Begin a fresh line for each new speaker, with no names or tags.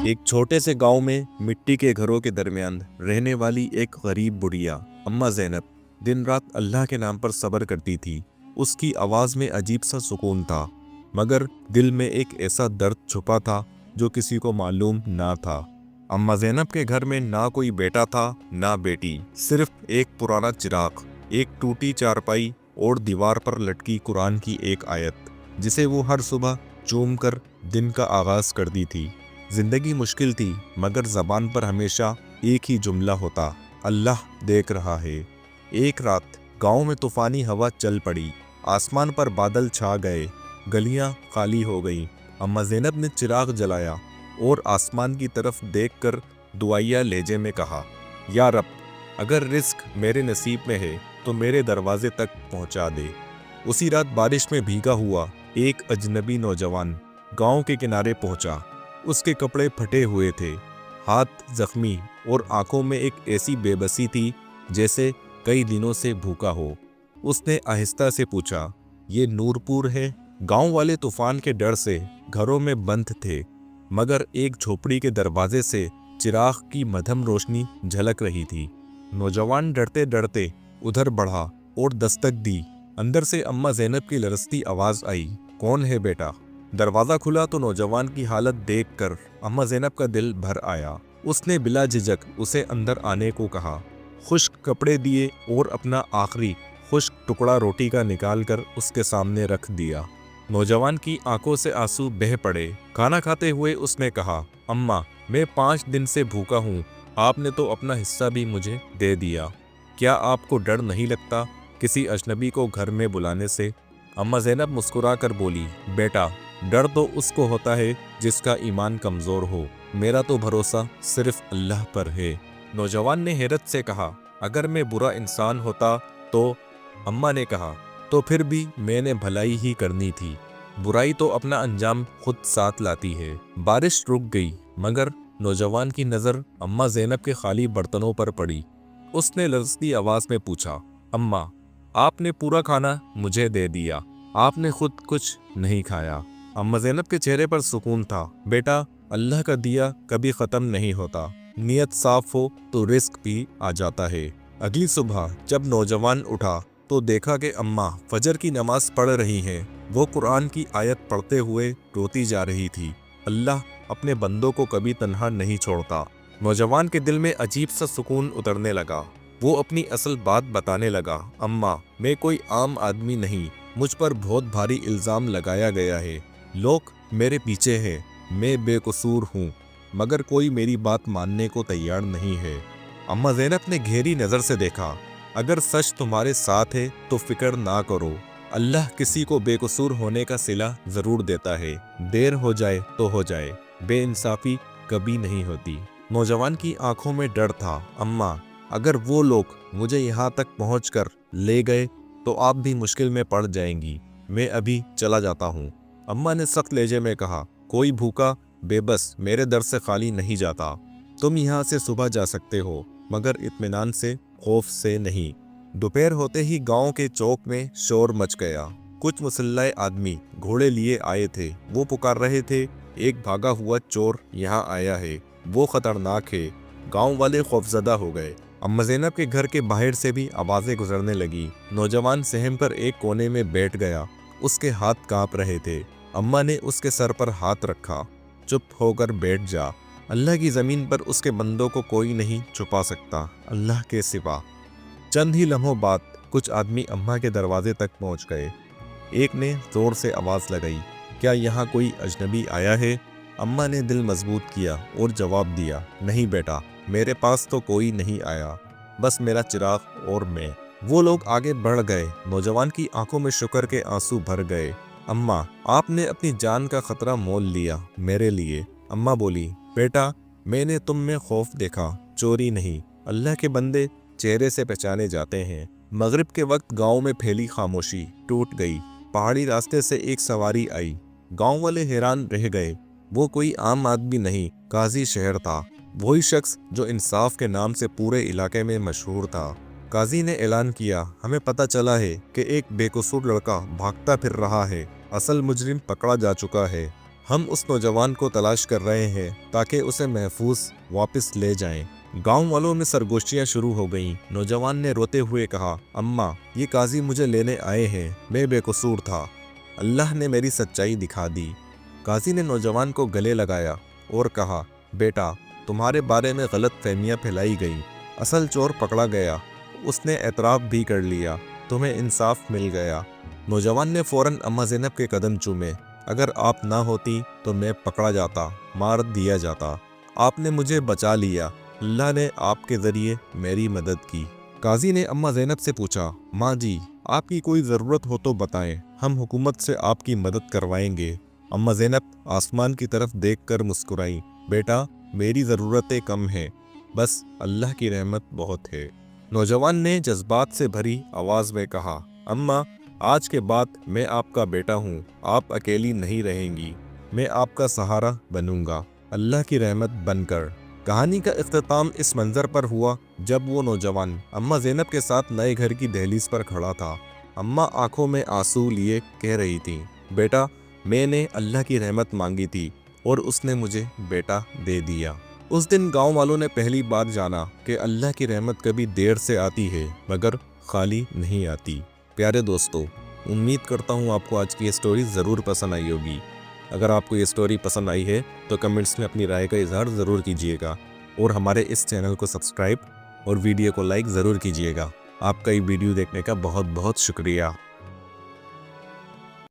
एक छोटे से गांव में मिट्टी के घरों के दरमियान रहने वाली एक गरीब बुढ़िया अम्मा ज़ैनब दिन रात अल्लाह के नाम पर सब्र करती थी। उसकी आवाज़ में अजीब सा सुकून था, मगर दिल में एक ऐसा दर्द छुपा था जो किसी को मालूम ना था। अम्मा ज़ैनब के घर में ना कोई बेटा था ना बेटी, सिर्फ एक पुराना चिराग, एक टूटी चारपाई और दीवार पर लटकी कुरान की एक आयत, जिसे वो हर सुबह चूम कर दिन का आगाज़ करती थी। जिंदगी मुश्किल थी, मगर ज़बान पर हमेशा एक ही जुमला होता, अल्लाह देख रहा है। एक रात गांव में तूफ़ानी हवा चल पड़ी, आसमान पर बादल छा गए, गलियां खाली हो गईं। अम्मा ज़ैनब ने चिराग जलाया और आसमान की तरफ देखकर दुआया लहजे में कहा, या रब, अगर रिस्क मेरे नसीब में है तो मेरे दरवाजे तक पहुंचा दे। उसी रात बारिश में भीगा हुआ एक अजनबी नौजवान गांव के किनारे पहुंचा। उसके कपड़े फटे हुए थे, हाथ जख्मी और आंखों में एक ऐसी बेबसी थी जैसे कई दिनों से भूखा हो। उसने आहिस्ता से पूछा, ये नूरपुर है? गांव वाले तूफान के डर से घरों में बंद थे, मगर एक झोपड़ी के दरवाजे से चिराग की मध्यम रोशनी झलक रही थी। नौजवान डरते डरते उधर बढ़ा और दस्तक दी। अंदर से अम्मा ज़ैनब की लरसती आवाज़ आई, कौन है बेटा? दरवाज़ा खुला तो नौजवान की हालत देखकर अम्मा ज़ैनब का दिल भर आया। उसने बिला झिझक उसे अंदर आने को कहा, खुश्क कपड़े दिए और अपना आखिरी खुश्क टुकड़ा रोटी का निकाल कर उसके सामने रख दिया। नौजवान की आंखों से आंसू बह पड़े। खाना खाते हुए उसने कहा, अम्मा, मैं 5 दिन से भूखा हूँ, आपने तो अपना हिस्सा भी मुझे दे दिया। क्या आपको डर नहीं लगता किसी अजनबी को घर में बुलाने से? अम्मा ज़ैनब मुस्कुरा कर बोली, बेटा, डर तो उसको होता है जिसका ईमान कमज़ोर हो, मेरा तो भरोसा सिर्फ अल्लाह पर है। नौजवान ने हैरत से कहा, अगर मैं बुरा इंसान होता तो? अम्मा ने कहा, तो फिर भी मैंने भलाई ही करनी थी। बुराई तो अपना अंजाम खुद साथ लाती है। बारिश रुक गई, मगर नौजवान की नज़र अम्मा ज़ैनब के खाली बर्तनों पर पड़ी। उसने लरजती आवाज़ में पूछा, अम्मा, आपने पूरा खाना मुझे दे दिया, आपने खुद कुछ नहीं खाया। अम्मा ज़ैनब के चेहरे पर सुकून था। बेटा, अल्लाह का दिया कभी ख़त्म नहीं होता, नीयत साफ हो तो रिस्क भी आ जाता है। अगली सुबह जब नौजवान उठा तो देखा कि अम्मा फजर की नमाज पढ़ रही हैं। वो कुरान की आयत पढ़ते हुए रोती जा रही थी। अल्लाह अपने बंदों को कभी तन्हा नहीं छोड़ता। नौजवान के दिल में अजीब सा सुकून उतरने लगा। वो अपनी असल बात बताने लगा, अम्मा, मैं कोई आम आदमी नहीं, मुझ पर बहुत भारी इल्ज़ाम लगाया गया है। लोग मेरे पीछे हैं, मैं बेकसूर हूँ, मगर कोई मेरी बात मानने को तैयार नहीं है। अम्मा ज़ैनब ने गहरी नज़र से देखा, अगर सच तुम्हारे साथ है तो फिक्र ना करो, अल्लाह किसी को बेकसूर होने का सिला ज़रूर देता है, देर हो जाए तो हो जाए, बेइंसाफ़ी कभी नहीं होती। नौजवान की आंखों में डर था। अम्मा, अगर वो लोग मुझे यहाँ तक पहुँच कर ले गए तो आप भी मुश्किल में पड़ जाएंगी, मैं अभी चला जाता हूँ। अम्मा ने सख्त लहजे में कहा, कोई भूखा बेबस मेरे दर से खाली नहीं जाता। तुम यहाँ से सुबह जा सकते हो, मगर इत्मीनान से, खौफ से नहीं। दोपहर होते ही गांव के चौक में शोर मच गया। कुछ मुसल्लह आदमी घोड़े लिए आए थे। वो पुकार रहे थे, एक भागा हुआ चोर यहाँ आया है, वो खतरनाक है। गांव वाले खौफजदा हो गए। अम्मा ज़ैनब के घर के बाहर से भी आवाज़ें गुजरने लगी। नौजवान सहम कर एक कोने में बैठ गया। उसके हाथ कांप रहे थे। अम्मा ने उसके सर पर हाथ रखा, चुप होकर बैठ जा, अल्लाह की ज़मीन पर उसके बंदों को कोई नहीं छुपा सकता अल्लाह के सिवा। चंद ही लम्हों बाद कुछ आदमी अम्मा के दरवाजे तक पहुंच गए। एक ने ज़ोर से आवाज़ लगाई, क्या यहाँ कोई अजनबी आया है? अम्मा ने दिल मजबूत किया और जवाब दिया, नहीं बेटा, मेरे पास तो कोई नहीं आया, बस मेरा चिराग और मैं। वो लोग आगे बढ़ गए। नौजवान की आंखों में शुक्र के आंसू भर गए। अम्मा, आपने अपनी जान का खतरा मोल लिया मेरे लिए। अम्मा बोली, बेटा, मैंने तुम में खौफ देखा, चोरी नहीं। अल्लाह के बंदे चेहरे से पहचाने जाते हैं। मगरिब के वक्त गांव में फैली खामोशी टूट गई। पहाड़ी रास्ते से एक सवारी आई। गांव वाले हैरान रह गए। वो कोई आम आदमी नहीं, काजी शहर था, वही शख्स जो इंसाफ के नाम से पूरे इलाके में मशहूर था। काजी ने ऐलान किया, हमें पता चला है कि एक बेकसूर लड़का भागता फिर रहा है, असल मुजरिम पकड़ा जा चुका है। ہم اس نوجوان کو تلاش کر رہے ہیں تاکہ اسے محفوظ واپس لے جائیں۔ گاؤں والوں میں سرگوشیاں شروع ہو گئیں۔ نوجوان نے روتے ہوئے کہا، اماں یہ قاضی مجھے لینے آئے ہیں، میں بے قصور تھا، اللہ نے میری سچائی دکھا دی۔ قاضی نے نوجوان کو گلے لگایا اور کہا، بیٹا تمہارے بارے میں غلط فہمیاں پھیلائی گئیں، اصل چور پکڑا گیا، اس نے اعتراف بھی کر لیا، تمہیں انصاف مل گیا۔ نوجوان نے فوراً اماں زینب کے قدم چومے، اگر آپ نہ ہوتی تو میں پکڑا جاتا، مار دیا جاتا، آپ نے مجھے بچا لیا، اللہ نے آپ کے ذریعے میری مدد کی۔ قاضی نے اماں زینب سے پوچھا، ماں جی آپ کی کوئی ضرورت ہو تو بتائیں، ہم حکومت سے آپ کی مدد کروائیں گے۔ اماں زینب آسمان کی طرف دیکھ کر مسکرائیں، بیٹا میری ضرورتیں کم ہیں، بس اللہ کی رحمت بہت ہے۔ نوجوان نے جذبات سے بھری آواز میں کہا، اماں آج کے بعد میں آپ کا بیٹا ہوں، آپ اکیلی نہیں رہیں گی، میں آپ کا سہارا بنوں گا، اللہ کی رحمت بن کر۔ کہانی کا اختتام اس منظر پر ہوا جب وہ نوجوان اماں زینب کے ساتھ نئے گھر کی دہلیز پر کھڑا تھا۔ اماں آنکھوں میں آنسو لیے کہہ رہی تھیں، بیٹا میں نے اللہ کی رحمت مانگی تھی اور اس نے مجھے بیٹا دے دیا۔ اس دن گاؤں والوں نے پہلی بار جانا کہ اللہ کی رحمت کبھی دیر سے آتی ہے مگر خالی نہیں آتی۔ پیارے دوستو، امید کرتا ہوں آپ کو آج کی یہ سٹوری ضرور پسند آئی ہوگی۔ اگر آپ کو یہ سٹوری پسند آئی ہے تو کمنٹس میں اپنی رائے کا اظہار ضرور کیجیے گا اور ہمارے اس چینل کو سبسکرائب اور ویڈیو کو لائک ضرور کیجیے گا۔ آپ کا یہ ویڈیو دیکھنے کا بہت بہت شکریہ۔